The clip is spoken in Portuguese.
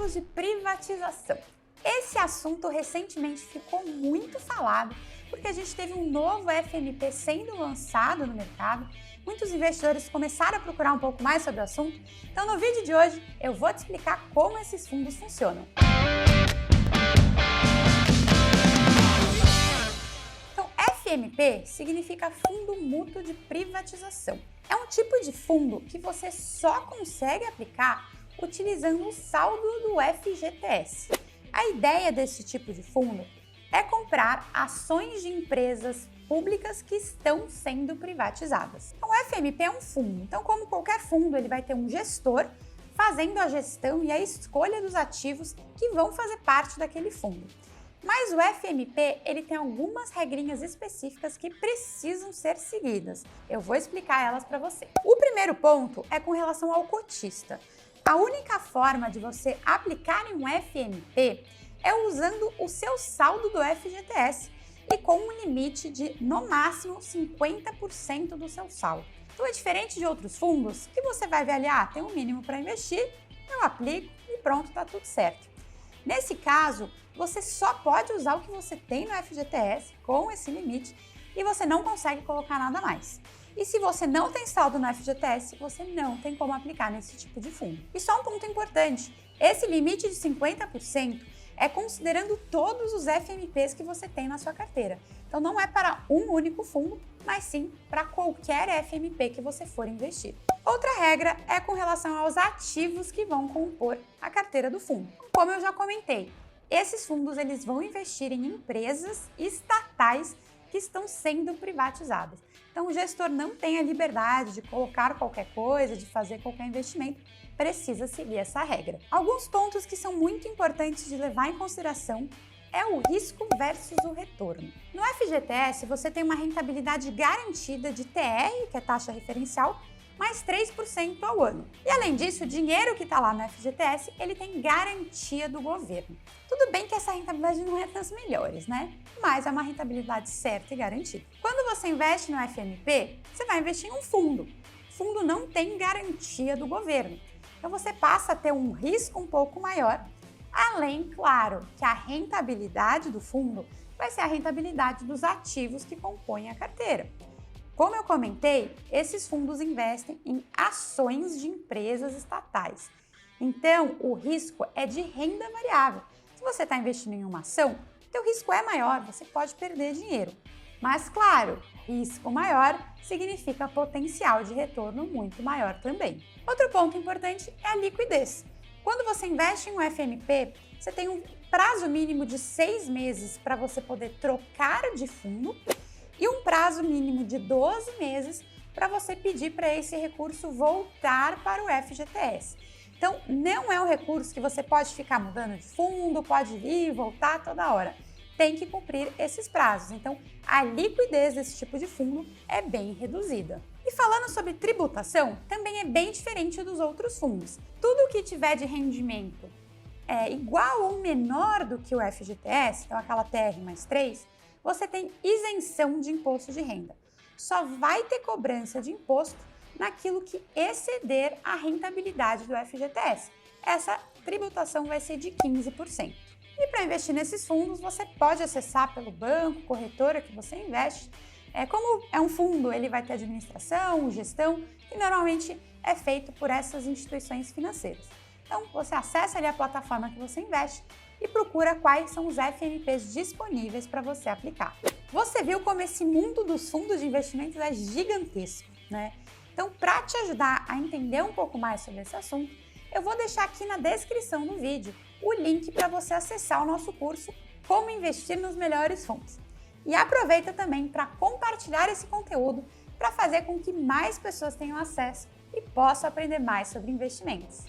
tipos de privatização. Esse assunto recentemente ficou muito falado porque a gente teve um novo FMP sendo lançado no mercado. Muitos investidores começaram a procurar um pouco mais sobre o assunto. Então, no vídeo de hoje, eu vou te explicar como esses fundos funcionam. Então, FMP significa Fundo Mútuo de Privatização. É um tipo de fundo que você só consegue aplicar utilizando o saldo do FGTS. A ideia desse tipo de fundo é comprar ações de empresas públicas que estão sendo privatizadas. Então, o FMP é um fundo. Então, como qualquer fundo, ele vai ter um gestor fazendo a gestão e a escolha dos ativos que vão fazer parte daquele fundo. Mas o FMP, ele tem algumas regrinhas específicas que precisam ser seguidas. Eu vou explicar elas para você. O primeiro ponto é com relação ao cotista. A única forma de você aplicar em um FMP é usando o seu saldo do FGTS e com um limite de, no máximo, 50% do seu saldo. Então é diferente de outros fundos que você vai ver ali, tem um mínimo para investir, eu aplico e pronto, tá tudo certo. Nesse caso, você só pode usar o que você tem no FGTS com esse limite e você não consegue colocar nada mais. E se você não tem saldo no FGTS, você não tem como aplicar nesse tipo de fundo. E só um ponto importante, esse limite de 50% é considerando todos os FMPs que você tem na sua carteira. Então não é para um único fundo, mas sim para qualquer FMP que você for investir. Outra regra é com relação aos ativos que vão compor a carteira do fundo. Como eu já comentei, esses fundos eles vão investir em empresas estatais que estão sendo privatizadas. Então, o gestor não tem a liberdade de colocar qualquer coisa, de fazer qualquer investimento, precisa seguir essa regra. Alguns pontos que são muito importantes de levar em consideração é o risco versus o retorno. No FGTS, você tem uma rentabilidade garantida de TR, que é taxa referencial, mais 3% ao ano. E além disso, o dinheiro que está lá no FGTS, ele tem garantia do governo. Tudo bem que essa rentabilidade não é das melhores, né? Mas é uma rentabilidade certa e garantida. Quando você investe no FMP, você vai investir em um fundo. O fundo não tem garantia do governo. Então você passa a ter um risco um pouco maior, além, claro, que a rentabilidade do fundo vai ser a rentabilidade dos ativos que compõem a carteira. Como eu comentei, esses fundos investem em ações de empresas estatais. Então, o risco é de renda variável. Se você está investindo em uma ação, o risco é maior, você pode perder dinheiro. Mas, claro, risco maior significa potencial de retorno muito maior também. Outro ponto importante é a liquidez. Quando você investe em um FMP, você tem um prazo mínimo de 6 meses para você poder trocar de fundo e um prazo mínimo de 12 meses para você pedir para esse recurso voltar para o FGTS. Então, não é um recurso que você pode ficar mudando de fundo, pode ir e voltar toda hora. Tem que cumprir esses prazos. Então, a liquidez desse tipo de fundo é bem reduzida. E falando sobre tributação, também é bem diferente dos outros fundos. Tudo que tiver de rendimento igual ou menor do que o FGTS, então aquela TR mais 3, você tem isenção de imposto de renda. Só vai ter cobrança de imposto naquilo que exceder a rentabilidade do FGTS. Essa tributação vai ser de 15%. E para investir nesses fundos, você pode acessar pelo banco, corretora que você investe. Como é um fundo, ele vai ter administração, gestão, que normalmente é feito por essas instituições financeiras. Então, você acessa ali a plataforma que você investe e procura quais são os FMPs disponíveis para você aplicar. Você viu como esse mundo dos fundos de investimentos é gigantesco, né? Então, para te ajudar a entender um pouco mais sobre esse assunto, eu vou deixar aqui na descrição do vídeo o link para você acessar o nosso curso Como Investir nos Melhores Fundos. E aproveita também para compartilhar esse conteúdo para fazer com que mais pessoas tenham acesso e possam aprender mais sobre investimentos.